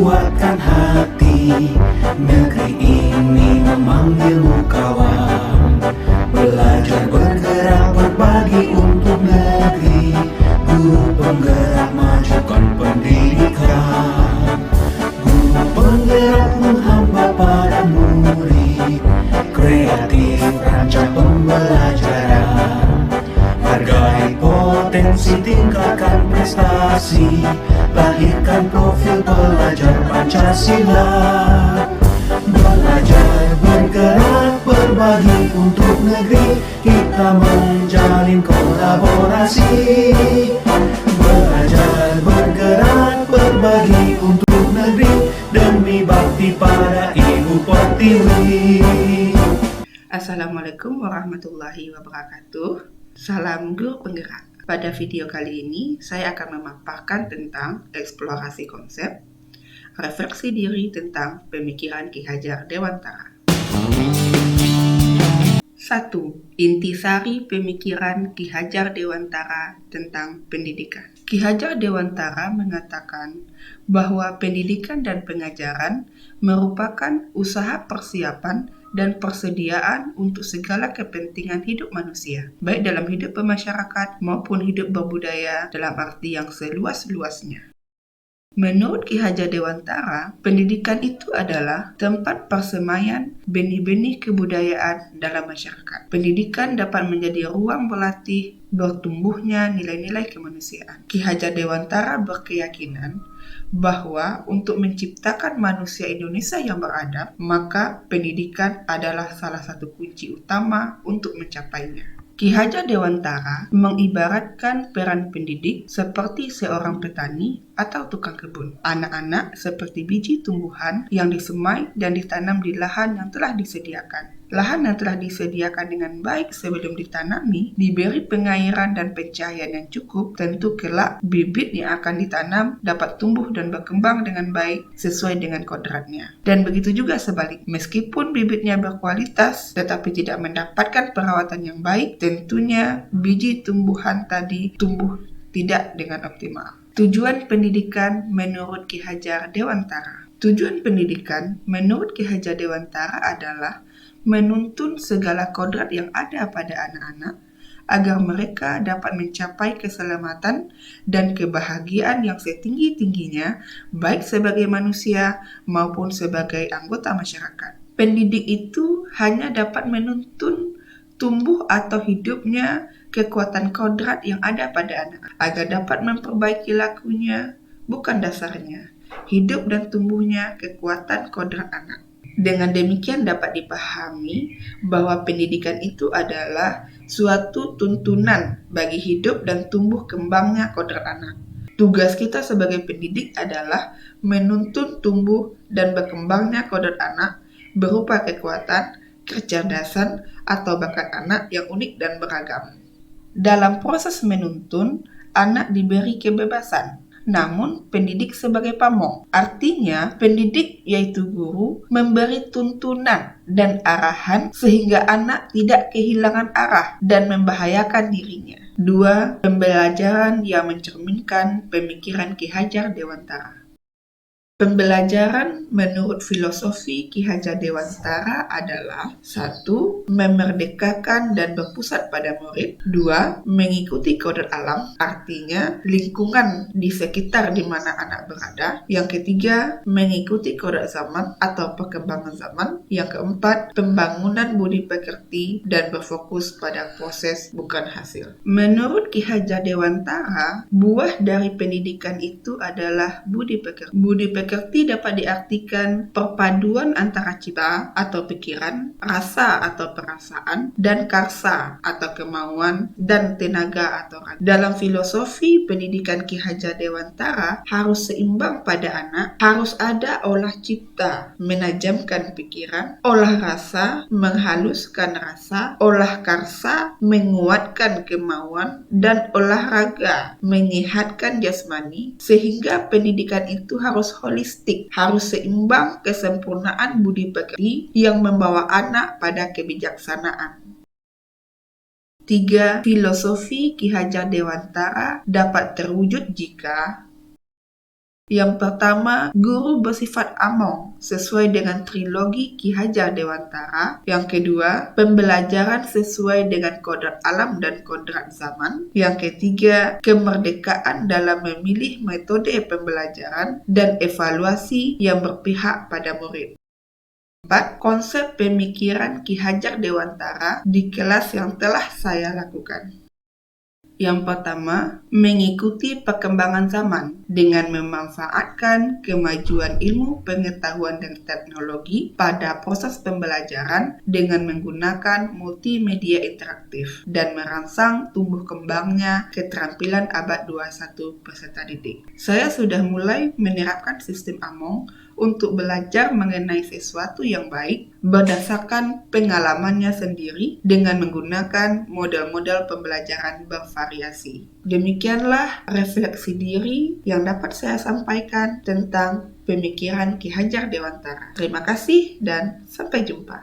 kuatkan hati. Negeri ini memanggilmu kawan. Belajar bergerak berbagi untuk negeri. Guru penggerak majukan pendidikan. Guru penggerak menghamba pada murid. Kreatif rancang pembelajaran. Hargai potensi, tingkatkan prestasi. Lahirkan profil pelajar Pancasila. Belajar bergerak berbagi untuk negeri. Kita menjalin kolaborasi. Belajar bergerak berbagi untuk negeri. Demi bakti pada Ibu Pertiwi. Assalamualaikum warahmatullahi wabarakatuh. Salam guru penggerak. Pada video kali ini, saya akan memaparkan tentang eksplorasi konsep, refleksi diri tentang pemikiran Ki Hajar Dewantara. 1. Intisari pemikiran Ki Hajar Dewantara tentang pendidikan. Ki Hajar Dewantara mengatakan bahwa pendidikan dan pengajaran merupakan usaha persiapan dan persediaan untuk segala kepentingan hidup manusia, baik dalam hidup bermasyarakat maupun hidup berbudaya dalam arti yang seluas-luasnya. Menurut Ki Hajar Dewantara, pendidikan itu adalah tempat persemaian benih-benih kebudayaan dalam masyarakat. Pendidikan dapat menjadi ruang berlatih bertumbuhnya nilai-nilai kemanusiaan. Ki Hajar Dewantara berkeyakinan bahwa untuk menciptakan manusia Indonesia yang beradab, maka pendidikan adalah salah satu kunci utama untuk mencapainya. Ki Hajar Dewantara mengibaratkan peran pendidik seperti seorang petani atau tukang kebun. Anak-anak seperti biji tumbuhan yang disemai dan ditanam di lahan yang telah disediakan. Lahan yang telah disediakan dengan baik sebelum ditanami, diberi pengairan dan pencahayaan yang cukup, tentu kelak bibit yang akan ditanam dapat tumbuh dan berkembang dengan baik sesuai dengan kodratnya. Dan begitu juga sebalik, meskipun bibitnya berkualitas tetapi tidak mendapatkan perawatan yang baik, tentunya biji tumbuhan tadi tumbuh tidak dengan optimal. Tujuan pendidikan menurut Ki Hajar Dewantara. Tujuan pendidikan menurut Ki Hajar Dewantara adalah menuntun segala kodrat yang ada pada anak-anak agar mereka dapat mencapai keselamatan dan kebahagiaan yang setinggi-tingginya, baik sebagai manusia maupun sebagai anggota masyarakat. Pendidik itu hanya dapat menuntun tumbuh atau hidupnya kekuatan kodrat yang ada pada anak, agar dapat memperbaiki lakunya, bukan dasarnya, hidup dan tumbuhnya kekuatan kodrat anak. Dengan demikian dapat dipahami bahwa pendidikan itu adalah suatu tuntunan bagi hidup dan tumbuh kembangnya kodrat anak. Tugas kita sebagai pendidik adalah menuntun tumbuh dan berkembangnya kodrat anak berupa kekuatan, kecerdasan, atau bakat anak yang unik dan beragam. Dalam proses menuntun, anak diberi kebebasan. Namun, pendidik sebagai pamong. Artinya, pendidik yaitu guru memberi tuntunan dan arahan sehingga anak tidak kehilangan arah dan membahayakan dirinya. 2. Pembelajaran yang mencerminkan pemikiran Ki Hajar Dewantara. Pembelajaran menurut filosofi Ki Hajar Dewantara adalah 1. Memerdekakan dan berpusat pada murid. 2. Mengikuti kodrat alam, artinya lingkungan di sekitar di mana anak berada. Yang ketiga, mengikuti kodrat zaman atau perkembangan zaman. Yang keempat, pembangunan budi pekerti dan berfokus pada proses bukan hasil. Menurut Ki Hajar Dewantara, buah dari pendidikan itu adalah budi pekerti. Budi pekerti dapat diartikan perpaduan antara cita atau pikiran, rasa atau perasaan, dan karsa atau kemauan, dan tenaga atau raga. Dalam filosofi pendidikan Ki Hajar Dewantara harus seimbang pada anak, harus ada olah cipta, menajamkan pikiran, olah rasa, menghaluskan rasa, olah karsa, menguatkan kemauan, dan olahraga, menyehatkan jasmani, sehingga pendidikan itu harus holistik, harus seimbang kesempurnaan budi pekerti yang membawa anak pada kebijaksanaan. 3. Filosofi Ki Hajar Dewantara dapat terwujud jika Yang pertama, guru bersifat among sesuai dengan trilogi Ki Hajar Dewantara. Yang kedua, pembelajaran sesuai dengan kodrat alam dan kodrat zaman. Yang ketiga, kemerdekaan dalam memilih metode pembelajaran dan evaluasi yang berpihak pada murid. 4. Konsep pemikiran Ki Hajar Dewantara di kelas yang telah saya lakukan. Yang pertama, mengikuti perkembangan zaman dengan memanfaatkan kemajuan ilmu, pengetahuan, dan teknologi pada proses pembelajaran dengan menggunakan multimedia interaktif dan merangsang tumbuh kembangnya keterampilan abad 21 peserta didik. Saya sudah mulai menerapkan sistem Among untuk belajar mengenai sesuatu yang baik berdasarkan pengalamannya sendiri dengan menggunakan model-model pembelajaran bervariasi. Demikianlah refleksi diri yang dapat saya sampaikan tentang pemikiran Ki Hajar Dewantara. Terima kasih dan sampai jumpa.